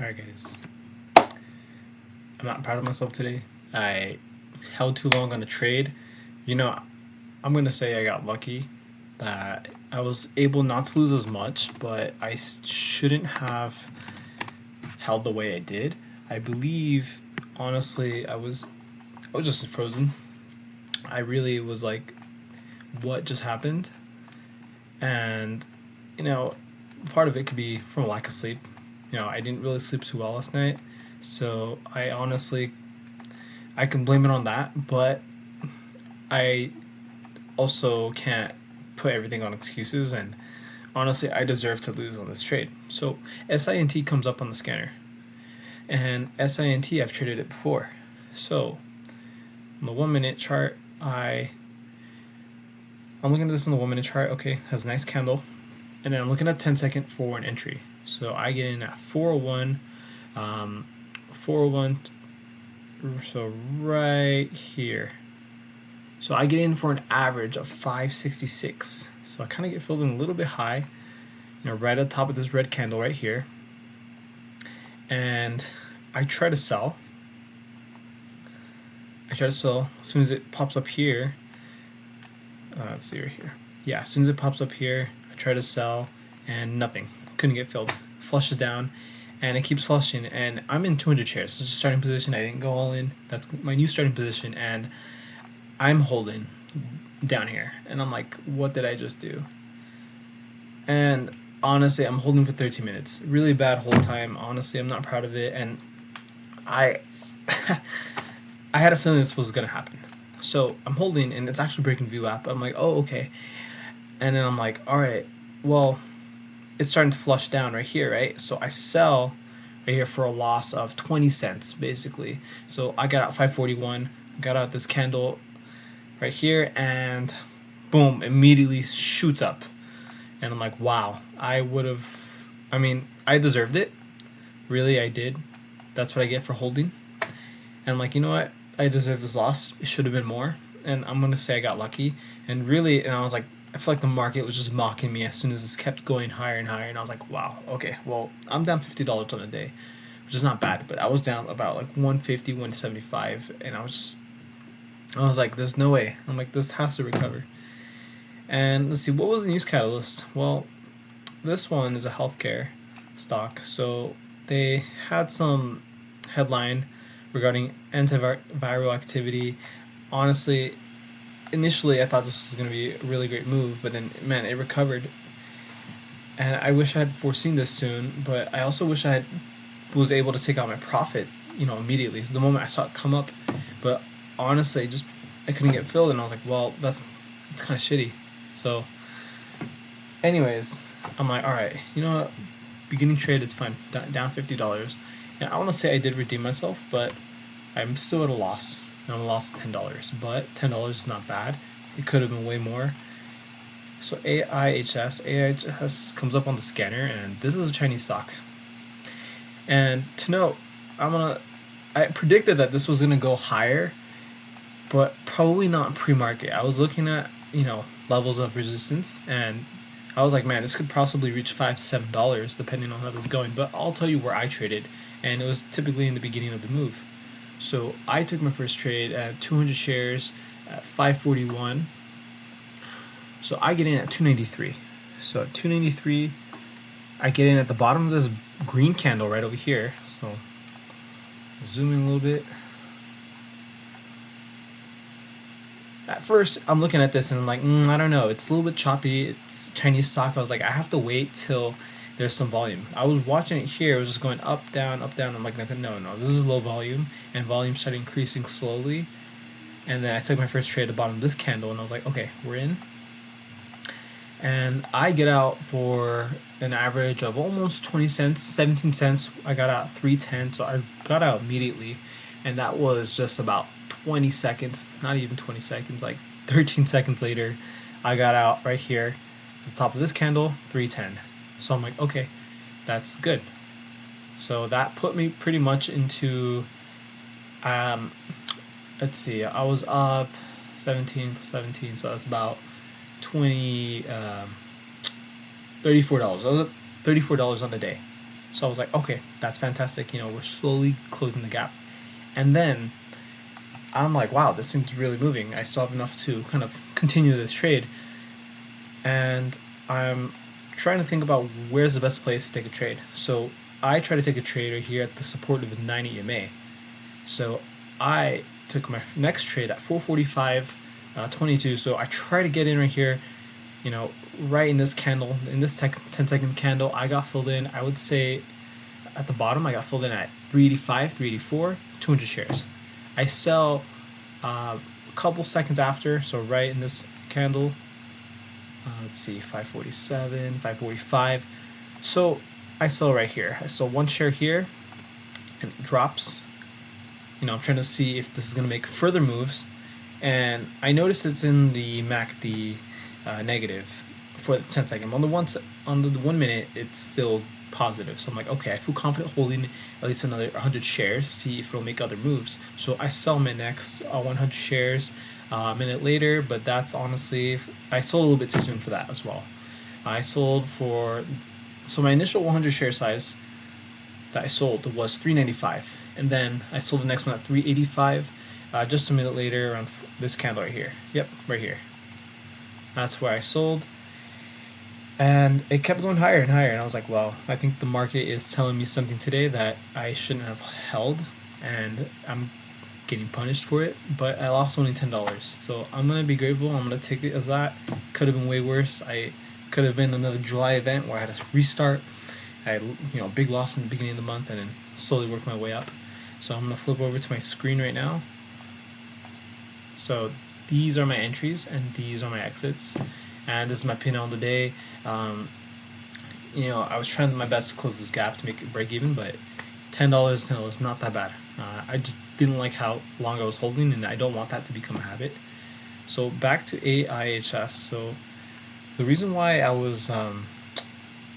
Alright guys, I'm not proud of myself today. I held too long on a trade. You know, I'm going to say I got lucky that I was able not to lose as much, but I shouldn't have held the way I did. I believe, honestly, I was just frozen. I really was like, what just happened? And, you know, part of it could be from a lack of sleep. I didn't really sleep too well last night, so I can blame it on that, but I also can't put everything on excuses, and honestly, I deserve to lose on this trade. So SINT comes up on the scanner, and SINT, I've traded it before. So on the 1 minute chart, I'm looking at this on the 1 minute chart. Okay, has a nice candle, and then I'm looking at 10-second for an entry. So I get in at 401, 401. So right here. So I get in for an average of 566. So I kind of get filled in a little bit high, right at the top of this red candle right here. And I try to sell. As soon as it pops up here. Let's see right here. Yeah, as soon as it pops up here, I try to sell, and nothing. Couldn't get filled. Flushes down, and it keeps flushing. And I'm in 200 shares. So it's a starting position. I didn't go all in. That's my new starting position, and I'm holding down here. And I'm like, what did I just do? And honestly, I'm holding for 13 minutes. Really bad hold time. Honestly, I'm not proud of it. And I I had a feeling this was gonna happen. So I'm holding, and it's actually breaking VWAP. I'm like, oh, okay. And then I'm like, all right, well, it's starting to flush down right here, right? So I sell right here for a loss of 20 cents, basically. So I got out 541, got out this candle right here, and boom, immediately shoots up. And I'm like, wow, I deserved it. Really, I did. That's what I get for holding. And I'm like, you know what? I deserve this loss. It should have been more. And I'm going to say I got lucky. And I was like, I feel like the market was just mocking me as soon as this kept going higher and higher. And I was like, wow, okay, well, I'm down $50 on the day, which is not bad. But I was down about like 150, 175. And I was like, there's no way. I'm like, this has to recover. And let's see, what was the news catalyst? Well, this one is a healthcare stock. So they had some headline regarding antiviral activity. Honestly, initially I thought this was going to be a really great move, but then, man, it recovered. And I wish I had foreseen this soon, but I also wish I was able to take out my profit, immediately. So the moment I saw it come up, but honestly, I couldn't get filled, and I was like, well, it's kind of shitty. So, anyways, I'm like, all right, you know what? Beginning trade, it's fine. Down $50. And I want to say I did redeem myself, but I'm still at a loss. I'm a loss of $10. But $10 is not bad. It could have been way more. So AIHS comes up on the scanner, and this is a Chinese stock. And to note, I predicted that this was gonna go higher, but probably not pre-market. I was looking at levels of resistance, and I was like, man, this could possibly reach $5 to $7 depending on how this is going. But I'll tell you where I traded, and it was typically in the beginning of the move. So I took my first trade at 200 shares at 541. So I get in at 293. So at 293, I get in at the bottom of this green candle right over here. So zoom in a little bit. At first, I'm looking at this and I'm like, I don't know. It's a little bit choppy. It's Chinese stock. I was like, I have to wait till there's some volume. I was watching it here. It was just going up, down, up, down. I'm like, no. This is low volume. And volume started increasing slowly. And then I took my first trade at the bottom of this candle. And I was like, okay, we're in. And I get out for an average of almost 20 cents, 17 cents. I got out 310. So I got out immediately. And that was just about 20 seconds, not even 20 seconds, like 13 seconds later, I got out right here at the top of this candle, 310. So I'm like, okay, that's good. So that put me pretty much into, let's see, I was up 17 plus 17, so that's about $34. I was up $34 on the day. So I was like, okay, that's fantastic. We're slowly closing the gap. And then I'm like, wow, this thing's really moving. I still have enough to kind of continue this trade. And I'm trying to think about where's the best place to take a trade. So I try to take a trade right here at the support of the 90 EMA. So I took my next trade at 445.22. So I try to get in right here, right in this candle, in this 10-second candle. I got filled in. I would say at the bottom, I got filled in at 385, 384, 200 shares. I sell a couple seconds after, so right in this candle. Let's see, 547, 545. So I sell right here. I sell one share here, and it drops. I'm trying to see if this is going to make further moves, and I notice it's in the MACD negative for the 10 second. On the 1 minute, it's still positive. So I'm like, okay, I feel confident holding at least another 100 shares to see if it'll make other moves. So I sell my next 100 shares a minute later, but that's honestly, I sold a little bit too soon for that as well. I sold so my initial 100 share size that I sold was 395, and then I sold the next one at 385 just a minute later around this candle right here. Yep, right here. That's where I sold. And it kept going higher and higher, and I was like, well, I think the market is telling me something today that I shouldn't have held, and I'm getting punished for it, but I lost only $10. So I'm going to be grateful. I'm going to take it as that. Could have been way worse. I could have been another July event where I had to restart. I had a big loss in the beginning of the month and then slowly work my way up. So I'm going to flip over to my screen right now. So these are my entries and these are my exits. And this is my pin on the day. I was trying my best to close this gap to make it break even, but $10 not that bad. I just didn't like how long I was holding, and I don't want that to become a habit. So back to AIHS. So the reason why I was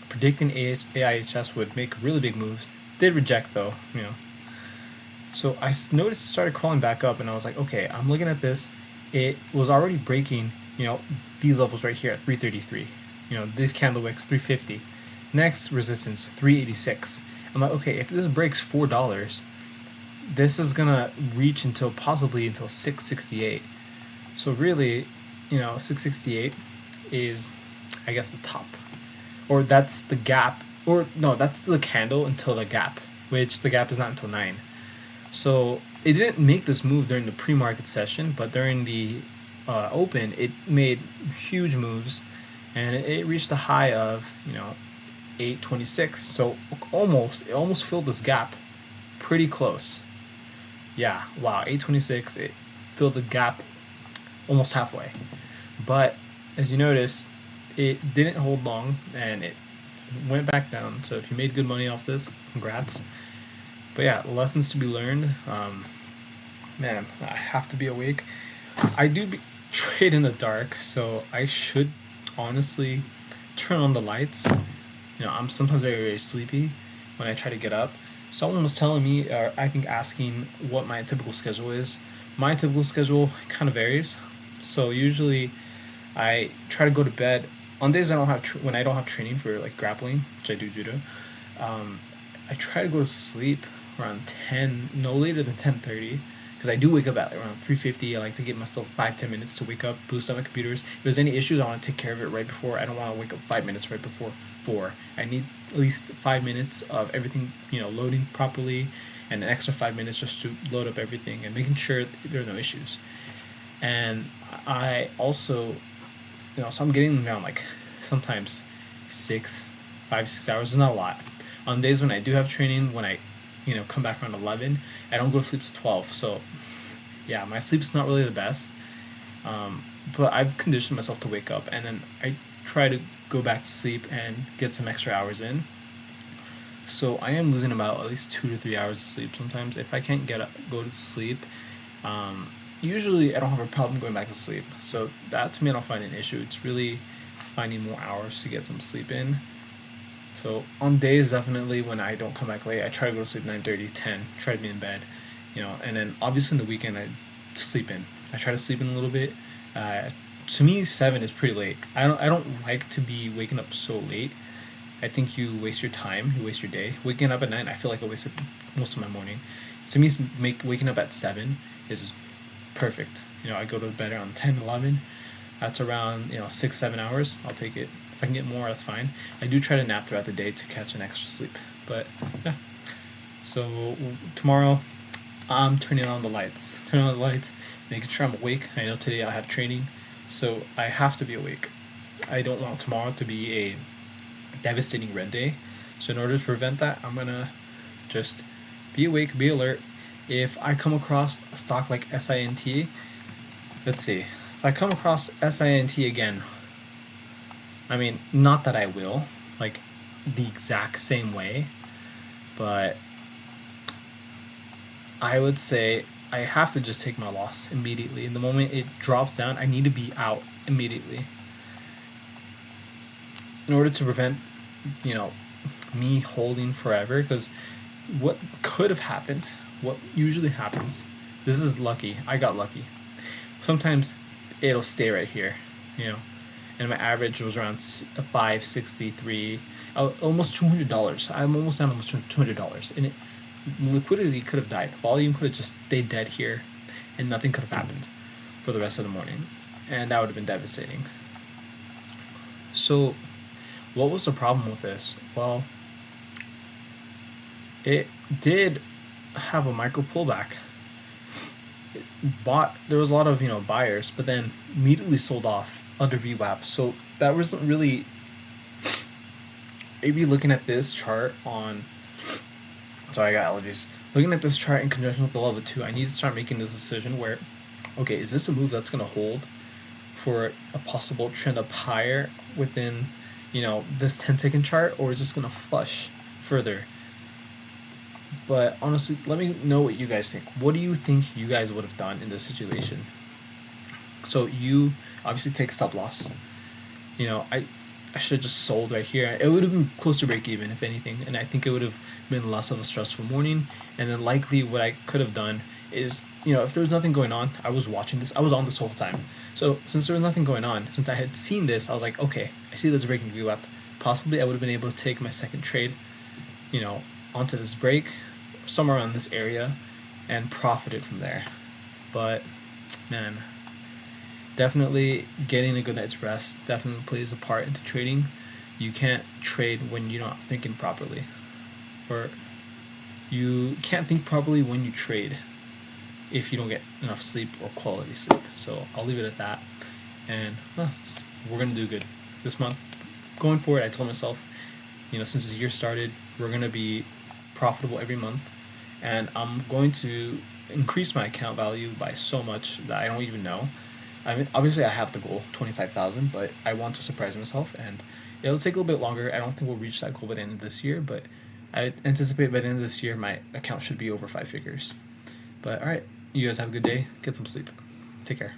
predicting AIHS would make really big moves, did reject though. So I noticed it started crawling back up, and I was like, okay, I'm looking at this. It was already breaking these levels right here at 333. This candle wicks 350. Next resistance 386. I'm like, okay, if this breaks $4, this is gonna reach possibly until 668. So really, 668 is, I guess, the top, or that's the gap, or no, that's the candle until the gap, which the gap is not until 9. So it didn't make this move during the pre-market session, but during the open, it made huge moves, and it reached a high of 826. So it almost filled this gap, pretty close. Yeah, wow, 826. It filled the gap almost halfway, but as you notice, it didn't hold long, and it went back down. So if you made good money off this, congrats. But yeah, lessons to be learned. Man, I have to be awake. I do trade in the dark, so I should honestly turn on the lights. I'm sometimes very, very sleepy when I try to get up. Someone was telling me, or I think asking, what my typical schedule is. My typical schedule kind of varies. So usually I try to go to bed on days when I don't have training for like grappling, which I do judo. I try to go to sleep around 10, no later than 10:30. Because I do wake up at around 3:50. I like to give myself 5-10 minutes to wake up, boost up my computers. If there's any issues, I want to take care of it right before. I don't want to wake up 5 minutes right before 4. I need at least 5 minutes of everything, loading properly, and an extra 5 minutes just to load up everything and making sure there are no issues. And I also, so I'm getting around like sometimes 5-6 hours is not a lot. On days when I do have training, when I come back around 11, I don't go to sleep till 12. So yeah, my sleep is not really the best, but I've conditioned myself to wake up, and then I try to go back to sleep and get some extra hours in. So I am losing about at least 2 to 3 hours of sleep sometimes if I can't go to sleep. Usually I don't have a problem going back to sleep, so that to me I don't find an issue. It's really finding more hours to get some sleep in. So on days definitely when I don't come back late, I try to go to sleep 9:30, 10, try to be in bed, and then obviously in the weekend I sleep in. I try to sleep in a little bit. To me, 7 is pretty late. I don't like to be waking up so late, I think you waste your time, you waste your day. Waking up at 9, I feel like I wasted most of my morning. To me, waking up at 7 is perfect. I go to bed around 10, 11. That's around 6, 7 hours. I'll take it. If I can get more, that's fine. I do try to nap throughout the day to catch an extra sleep. But yeah. So tomorrow, I'm turning on the lights. Making sure I'm awake. I know today I have training, so I have to be awake. I don't want tomorrow to be a devastating red day. So in order to prevent that, I'm gonna just be awake, be alert. If I come across a stock like SINT, let's see. If I come across SINT again, I mean, not that I will, like the exact same way, but I would say I have to just take my loss immediately. In the moment it drops down, I need to be out immediately. In order to prevent, me holding forever, because what could have happened, what usually happens, this is lucky. I got lucky. Sometimes it'll stay right here, and my average was around $563, almost $200. I'm almost down almost $200, and liquidity could have died. Volume could have just stayed dead here, and nothing could have happened for the rest of the morning, and that would have been devastating. So, what was the problem with this? Well, it did have a micro pullback. There was a lot of buyers, but then immediately sold off under VWAP. So that wasn't really. Maybe looking at this chart on. Sorry, I got allergies. Looking at this chart in conjunction with the level 2, I need to start making this decision where, okay, is this a move that's gonna hold for a possible trend up higher within, this 10-second chart, or is this gonna flush further? But honestly, let me know what you guys think. What do you think you guys would have done in this situation? So you obviously take stop loss. I should have just sold right here. It would have been close to break even, if anything, and I think it would have been less of a stressful morning. And then likely what I could have done is, if there was nothing going on, I was watching this. I was on this whole time. So since there was nothing going on, since I had seen this, I was like, okay, I see there's a breaking VWAP. Possibly I would have been able to take my second trade, onto this break, somewhere around this area, and profited from there. But man, definitely getting a good night's rest definitely plays a part into trading. You can't trade when you're not thinking properly, or you can't think properly when you trade if you don't get enough sleep or quality sleep. So I'll leave it at that, and we're gonna do good this month. Going forward, I told myself, since this year started, we're gonna be profitable every month, and I'm going to increase my account value by so much that I don't even know. I mean, obviously I have the goal, 25,000, but I want to surprise myself, and it'll take a little bit longer. I don't think we'll reach that goal by the end of this year, but I anticipate by the end of this year my account should be over 5 figures. But alright, you guys have a good day. Get some sleep. Take care.